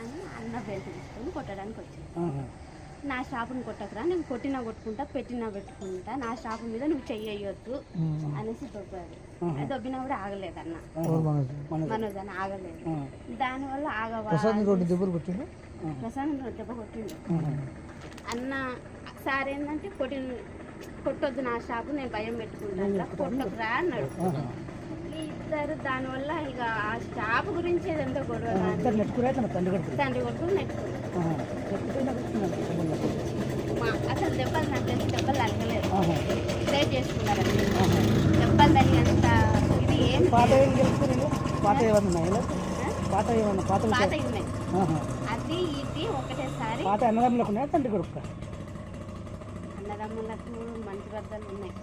అని అన్న బెల్ట్ తీసుకొని కొట్టడానికి వచ్చింది. నా షాపుని కొట్టకరా, నేను కొట్టినా కొట్టుకుంటా, పెట్టినా పెట్టుకుంటా, నా షాపు మీద నువ్వు చెయ్యొద్దు అనేసి దొబ్బాడు. దొబ్బినా కూడా ఆగలేదు అన్న, మనోజ్ అని ఆగలేదు. దానివల్ల ప్రసాద్ దెబ్బ కొట్టిండు. అన్న సార్ ఏంటంటే కొట్టొద్దు నా షాపు, నేను భయం పెట్టుకుంటా, కొట్టకురా అన్నాడు. ఇద్దరు దానివల్ల ఇక ఆ షాపు గురించి ఏదంతా గొడవ, తండ్రి కొడుకులు నెట్టుకున్నారు. అసలు దెబ్బలు నాకు తెలిసి దెబ్బలు తగ్గలేదు, సేవ్ చేసుకున్నారు. దెబ్బలు తగినంత ఇది ఏం పాత ఉన్నాయి, అది ఇది ఒకటేసారి. అన్నదమ్ములకు మంచి బద్దలు ఉన్నాయి.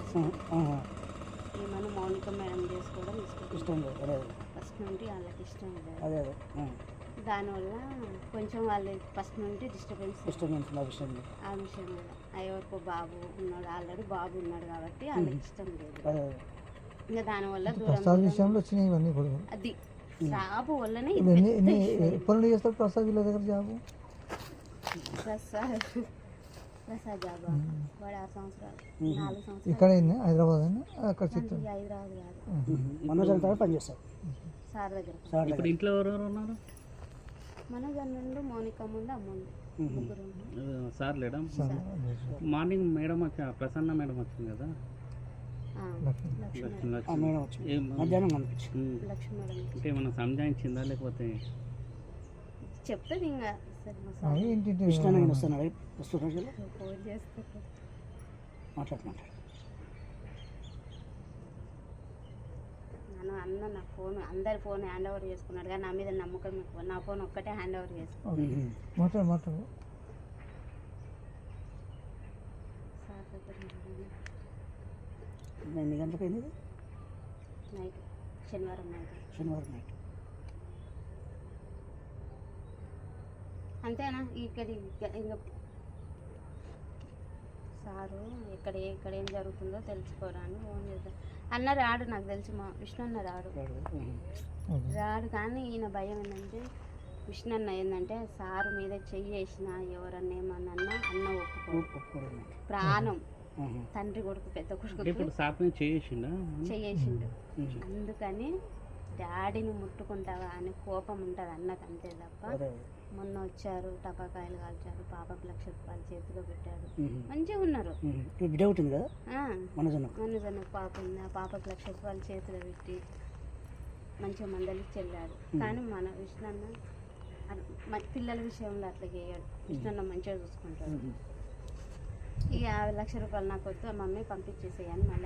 మనం మౌనిక మేడం చేసుకోవడం ఇష్టం లేదు, ఫస్ట్ నుండి వాళ్ళకి ఇష్టం లేదు. దానివల్ల కొంచెం వాళ్ళు ఫస్ట్ నుండి డిస్టర్బెన్స్ ఆ విషయం కూడా. ఎవరికో బాబు ఉన్నాడు, ఆల్రెడీ బాబు ఉన్నాడు కాబట్టి వాళ్ళకి ఇష్టం లేదు. ఇంకా దానివల్ల దూరం అది జాబు వల్లనే. ప్రసాద్ జాబ్ వాడు 6 సంవత్సరాలు 4 సంవత్సరాలు ఇక్కడ హైదరాబాద్ పనిచేస్తారు సార్ దగ్గర. ఇప్పుడు ఇంట్లో ఎవరెవరు ఉన్నారు? మనోజ్ అన్నుండు, మౌనిక ముందు, అమ్ముండు, ముగ్గురు. సార్ లేడా? మార్నింగ్ మేడం వచ్చా, ప్రసన్న మేడం వచ్చింది కదా, మధ్యాహ్నం అంటే ఏమన్నా సంజాయించిందా లేకపోతే చెప్తుంది ఇంకా అన్న నా ఫోన్ అందరి ఫోన్ హ్యాండ్ ఓవర్ చేసుకున్నాడు, కానీ నా మీద నమ్మకం ఎక్కువ. నా ఫోన్ ఒక్కటే హ్యాండ్ ఓవర్ చేసుకున్నాడు. ఎన్ని గంటలకు అయింది? నైట్, శనివారం నైట్. అంతేనా? ఇక్కడ ఇంకా సారు ఇక్కడ ఏం జరుగుతుందో తెలుసుకోవడానికి ఫోన్ చేస్తాను. అన్న రాడు, నాకు తెలిసి మా విష్ణు అన్న రాడు. కానీ ఈయన భయం ఏంటంటే, విష్ణు అన్న ఏంటంటే సారు మీద చెయ్యేసిన ఎవరన్నా ఏమన్నా అన్న ఒప్పుకోడు. ప్రాణం తండ్రి కొడుకు, పెద్ద కొడుకు చెయ్యేసిండు. అందుకని డాడీని ముట్టుకుంటావా అని కోపం ఉంటుంది అన్నకు, అంతే తప్ప. మొన్న వచ్చారు, టపాకాయలు కాల్చారు, పాపకు 1,00,000 రూపాయలు చేతిలో పెట్టారు, మంచిగా ఉన్నారు. మనోజన్న పాప ఉంది, ఆ పాపకు 1,00,000 రూపాయలు చేతిలో పెట్టి మంచిగా మందలికి చెల్లాడు. కానీ మన విష్ణన్న పిల్లల విషయంలో అట్లా చేయడు. విష్ణన్న మంచిగా చూసుకుంటాడు. ఇక 1,00,000 రూపాయలు నాకు వద్దు, మమ్మీ పంపించేసేయని మళ్ళీ